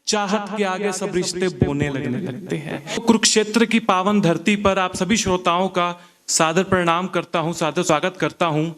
चाहत के आगे सब रिश्ते बोने लगने लगते हैं। कुरुक्षेत्र की पावन धरती पर आप सभी श्रोताओं का सादर प्रणाम करता हूं, सादर स्वागत करता हूं।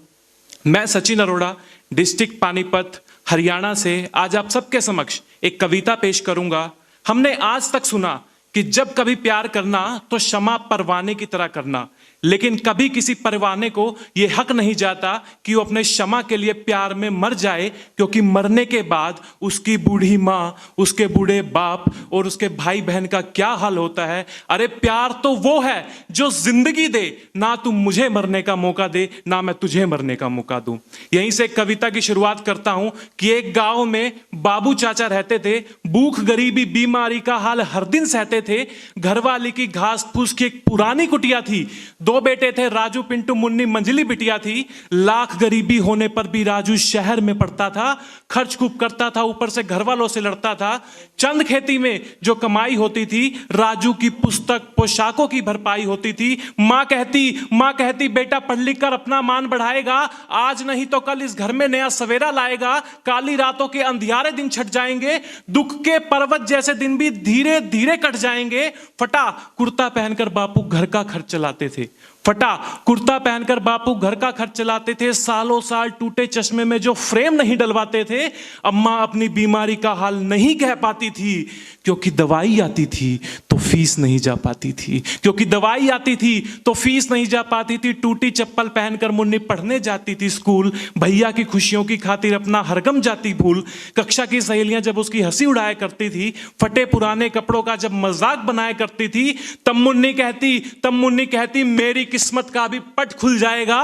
मैं सचिन अरोड़ा, डिस्ट्रिक्ट पानीपत, हरियाणा से आज आप सबके समक्ष एक कविता पेश करूंगा। हमने आज तक सुना कि जब कभी प्यार करना तो क्षमा परवाने की तरह करना, लेकिन कभी किसी परवाने को यह हक नहीं जाता कि वो अपने क्षमा के लिए प्यार में मर जाए, क्योंकि मरने के बाद उसकी बूढ़ी माँ, उसके बूढ़े बाप और उसके भाई बहन का क्या हाल होता है। अरे प्यार तो वो है जो जिंदगी दे, ना तू मुझे मरने का मौका दे ना मैं तुझे मरने का मौका दूं। यहीं से कविता की शुरुआत करता हूं कि एक गांव में बाबू चाचा रहते थे। भूख गरीबी बीमारी का हाल हर दिन सहते थे। घरवाली की घास फूस की एक पुरानी कुटिया थी। दो बेटे थे, राजू पिंटू मुन्नी, मंझली बिटिया थी। लाख गरीबी होने पर भी राजू शहर में पढ़ता था, खर्च खूब करता था, ऊपर से घर वालों से लड़ता था। चंद खेती में जो कमाई होती थी, राजू की पुस्तक पोशाकों की भरपाई होती थी। माँ कहती बेटा पढ़ लिख कर अपना मान बढ़ाएगा, आज नहीं तो कल इस घर में नया सवेरा लाएगा। काली रातों के अंधियारे दिन छट जाएंगे, दुख के पर्वत जैसे दिन भी धीरे धीरे कट जाएंगे। फटा कुर्ता पहनकर बापू घर का खर्च चलाते थे। फटा कुर्ता पहनकर बापू घर का खर्च चलाते थे। सालों साल टूटे चश्मे में जो फ्रेम नहीं डलवाते थे। अम्मा अपनी बीमारी का हाल नहीं कह पाती थी, क्योंकि दवाई आती थी तो फीस नहीं जा पाती थी, क्योंकि दवाई आती थी तो फीस नहीं जा पाती थी। टूटी चप्पल पहनकर मुन्नी पढ़ने जाती थी स्कूल। भैया की खुशियों की खातिर अपना हरगम जाती भूल। कक्षा की सहेलियां जब उसकी हंसी उड़ाया करती थी, फटे पुराने कपड़ों का जब मजाक बनाया करती थी, तब मुन्नी कहती मेरी किस्मत का भी पट खुल जाएगा।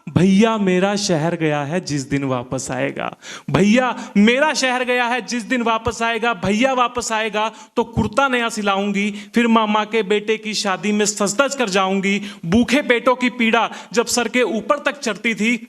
भैया मेरा शहर गया है जिस दिन वापस आएगा, भैया मेरा शहर गया है जिस दिन वापस आएगा। भैया वापस आएगा तो कुर्ता नया सिलाऊंगी, फिर मामा के बेटे की शादी में सज-धज कर जाऊंगी। भूखे पेटों की पीड़ा जब सर के ऊपर तक चढ़ती थी,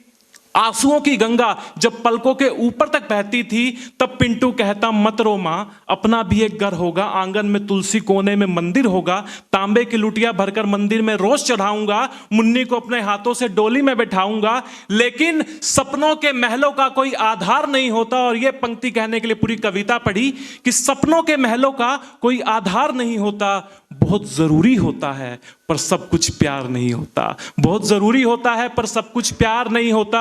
आंसुओं की गंगा जब पलकों के ऊपर तक बहती थी, तब पिंटू कहता मत रो मां, अपना भी एक घर होगा, आंगन में तुलसी कोने में मंदिर होगा। तांबे की लुटिया भरकर मंदिर में रोज चढ़ाऊंगा, मुन्नी को अपने हाथों से डोली में बैठाऊंगा। लेकिन सपनों के महलों का कोई आधार नहीं होता। और यह पंक्ति कहने के लिए पूरी कविता पढ़ी कि सपनों के महलों का कोई आधार नहीं होता। बहुत जरूरी होता है पर सब कुछ प्यार नहीं होता, बहुत जरूरी होता है पर सब कुछ प्यार नहीं होता।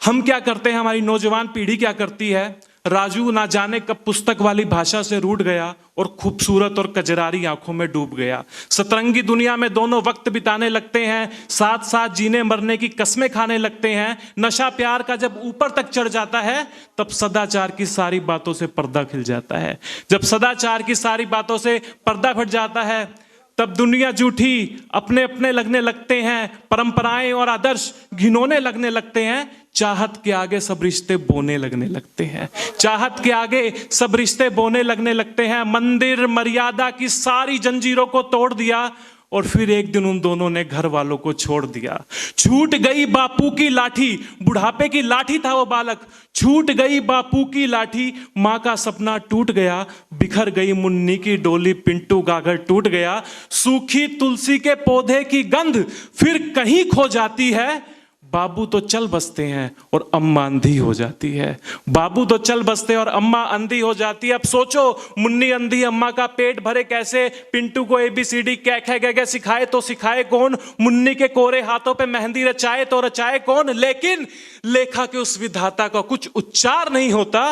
हम क्या करते हैं, हमारी नौजवान पीढ़ी क्या करती है। राजू ना जाने कब पुस्तक वाली भाषा से रूठ गया और खूबसूरत और कजरारी आंखों में डूब गया। सतरंगी दुनिया में दोनों वक्त बिताने लगते हैं, साथ साथ जीने मरने की कसमें खाने लगते हैं। नशा प्यार का जब ऊपर तक चढ़ जाता है, तब सदाचार की सारी बातों से पर्दा खिल जाता है। जब सदाचार की सारी बातों से पर्दा फट जाता है, तब दुनिया झूठी अपने अपने लगने लगते हैं, परंपराएं और आदर्श घिनौने लगने लगते हैं। चाहत के आगे सब रिश्ते बोने लगने लगते हैं, चाहत के आगे सब रिश्ते बोने लगने लगते हैं। मंदिर मर्यादा की सारी जंजीरों को तोड़ दिया और फिर एक दिन उन दोनों ने घर वालों को छोड़ दिया। छूट गई बापू की लाठी, बुढ़ापे की लाठी था वो बालक। छूट गई बापू की लाठी, माँ का सपना टूट गया। बिखर गई मुन्नी की डोली, पिंटू का घर टूट गया। सूखी तुलसी के पौधे की गंध फिर कहीं खो जाती है। बाबू तो चल बसते हैं और अम्मा अंधी हो जाती है। बाबू तो चल बसते और अम्मा अंधी हो जाती है। अब सोचो, मुन्नी अंधी, अम्मा का पेट भरे कैसे। पिंटू को ABCD कै खे गे गे सिखाए तो सिखाए कौन। मुन्नी के कोरे हाथों पे मेहंदी रचाए तो रचाए कौन। लेकिन लेखा के उस विधाता का कुछ उच्चार नहीं होता।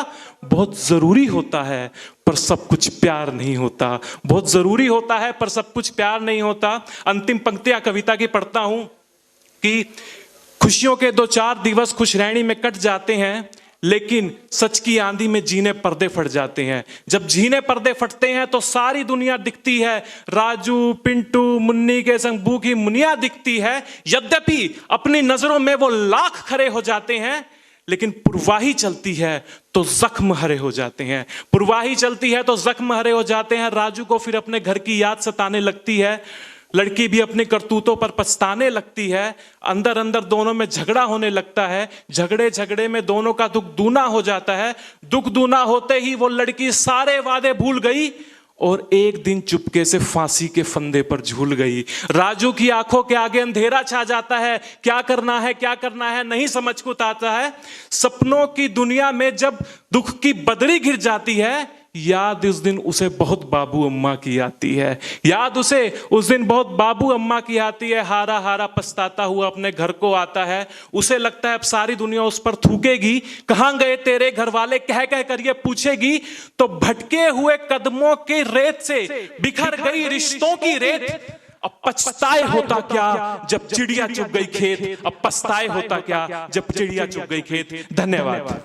बहुत जरूरी होता है पर सब कुछ प्यार नहीं होता, बहुत जरूरी होता है पर सब कुछ प्यार नहीं होता। अंतिम पंक्तियां कविता की पढ़ता हूं कि खुशियों के 2-4 दिवस खुश रहनी में कट जाते हैं, लेकिन सच की आंधी में जीने पर्दे फट जाते हैं। जब जीने पर्दे फटते हैं तो सारी दुनिया दिखती है। राजू पिंटू मुन्नी के संग भूखी मुनिया दिखती है। यद्यपि अपनी नजरों में वो लाख खरे हो जाते हैं, लेकिन पुरवाही चलती है तो जख्म हरे हो जाते हैं। पुरवाही चलती है तो जख्म हरे हो जाते हैं। राजू को फिर अपने घर की याद सताने लगती है। लड़की भी अपनी करतूतों पर पछताने लगती है। अंदर अंदर दोनों में झगड़ा होने लगता है। झगड़े में दोनों का दुख दूना हो जाता है। दुख दूना होते ही वो लड़की सारे वादे भूल गई और एक दिन चुपके से फांसी के फंदे पर झूल गई। राजू की आंखों के आगे अंधेरा छा जाता है। क्या करना है नहीं समझ को आता है। सपनों की दुनिया में जब दुख की बदरी घिर जाती है, याद उस दिन उसे बहुत बाबू अम्मा की आती है, याद उसे उस दिन बहुत बाबू अम्मा की आती है। हारा हारा पछताता हुआ अपने घर को आता है, उसे लगता है अब सारी दुनिया उस पर थूकेगी, कहां गए तेरे घर वाले कह कह कर ये पूछेगी। तो भटके हुए कदमों की रेत से बिखर गई रिश्तों की रेत, अब पछताए होता क्या जब चिड़िया चुग गई खेत, अब पछताए होता क्या जब चिड़िया चुग गई खेत। धन्यवाद।